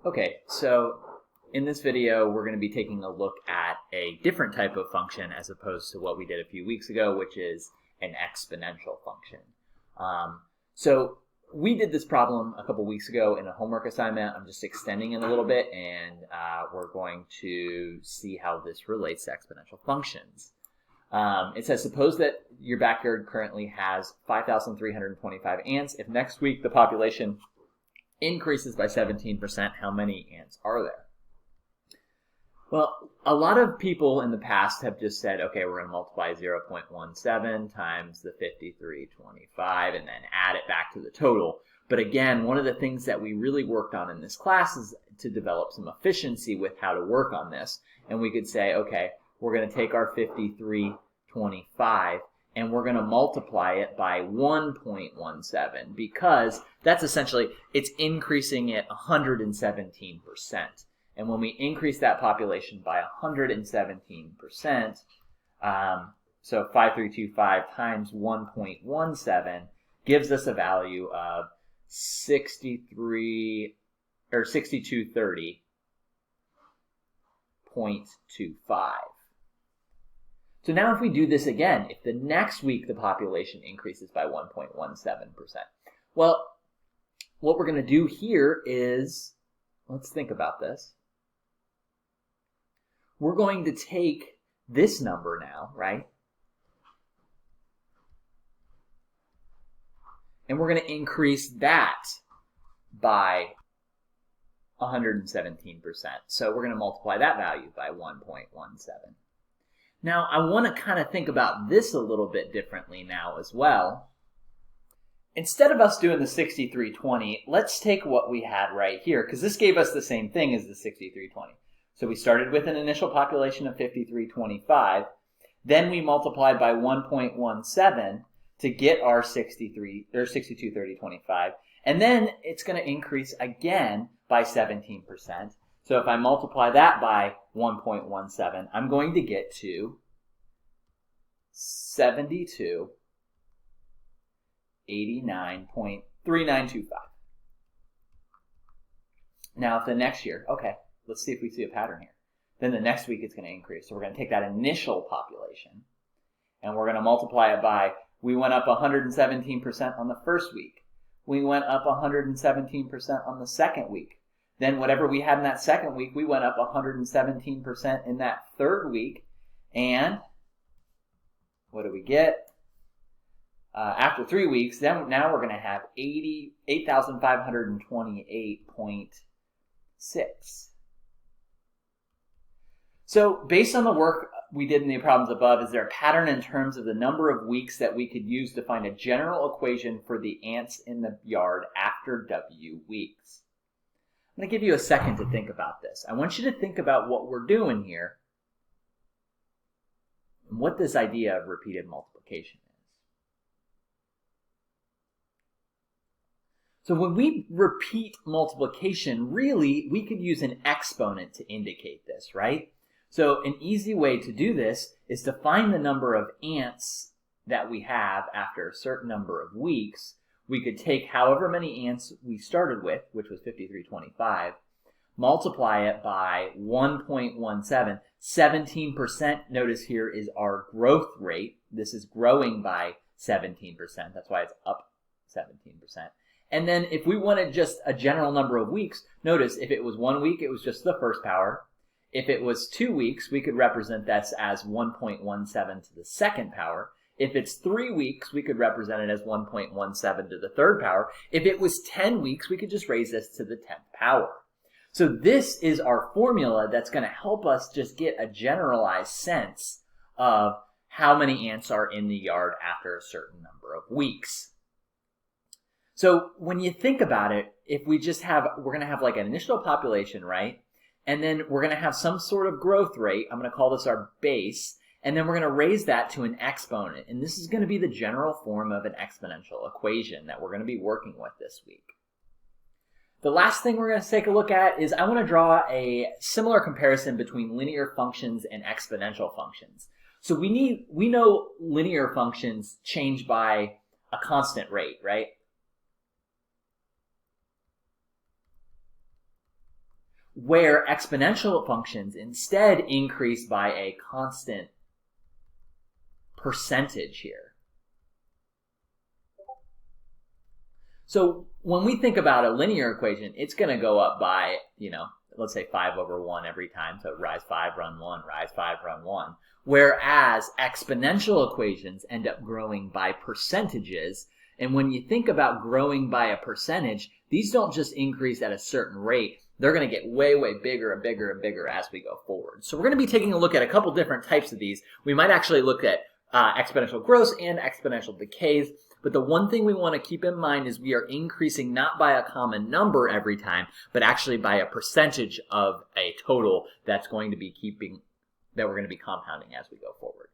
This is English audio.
Okay, so in this video, we're going to be taking a look at a different type of function as opposed to what we did a few weeks ago, which is an exponential function. So we did this problem a couple weeks ago in a homework assignment. I'm just extending it a little bit, and we're going to see how this relates to exponential functions. It says, suppose that your backyard currently has 5,325 ants. If next week the population increases by 17%, how many ants are there? Well, a lot of people in the past have just said, okay, we're going to multiply 0.17 times the 5325 and then add it back to the total. But again, one of the things that we really worked on in this class is to develop some efficiency with how to work on this. And we could say, okay, we're going to take our 5325 and we're going to multiply it by 1.17 because that's essentially, it's increasing it 117%. And when we increase that population by 117%, so 5325 times 1.17 gives us a value of 6230.25. So now if we do this again, if the next week the population increases by 1.17%, well, what we're going to do here is, let's think about this. We're going to take this number now, right? And we're going to increase that by 117%. So we're going to multiply that value by 1.17. Now, I want to kind of think about this a little bit differently now as well. Instead of us doing the 6320, let's take what we had right here, because this gave us the same thing as the 6320. So we started with an initial population of 5325, then we multiplied by 1.17 to get our 6230.25, and then it's going to increase again by 17%. So if I multiply that by 1.17, I'm going to get to 7289.3925. Now if the next year, okay, let's see if we see a pattern here. Then the next week it's going to increase. So we're going to take that initial population and we're going to multiply it by, we went up 117% on the first week. We went up 117% on the second week. Then whatever we had in that second week, we went up 117% in that third week. And what do we get? After 3 weeks, then now we're going to have 8,528.6. So based on the work we did in the problems above, is there a pattern in terms of the number of weeks that we could use to find a general equation for the ants in the yard after W weeks? I'm going to give you a second to think about this. I want you to think about what we're doing here and what this idea of repeated multiplication is. So when we repeat multiplication, really, we could use an exponent to indicate this, right? So an easy way to do this is to find the number of ants that we have after a certain number of weeks. We could take however many ants we started with, which was 5325, multiply it by 1.17. 17%, notice here, is our growth rate. This is growing by 17%. That's why it's up 17%. And then if we wanted just a general number of weeks, notice if it was 1 week, it was just the first power. If it was 2 weeks, we could represent this as 1.17 to the second power. If it's 3 weeks, we could represent it as 1.17 to the third power. If it was 10 weeks, we could just raise this to the 10th power. So this is our formula that's going to help us just get a generalized sense of how many ants are in the yard after a certain number of weeks. So when you think about it, if we just have, we're going to have like an initial population, right? And then we're going to have some sort of growth rate. I'm going to call this our base. And then we're going to raise that to an exponent. And this is going to be the general form of an exponential equation that we're going to be working with this week. The last thing we're going to take a look at is I want to draw a similar comparison between linear functions and exponential functions. So we know linear functions change by a constant rate, right? where exponential functions instead increase by a constant percentage here. So when we think about a linear equation, it's going to go up by, let's say 5 over 1 every time. So rise 5, run 1, rise 5, run 1. Whereas exponential equations end up growing by percentages. And when you think about growing by a percentage, these don't just increase at a certain rate. They're going to get way, way bigger and bigger and bigger as we go forward. So we're going to be taking a look at a couple different types of these. We might actually look at exponential growths and exponential decays. But the one thing we want to keep in mind is we are increasing not by a common number every time, but actually by a percentage of a total that's going to be we're going to be compounding as we go forward.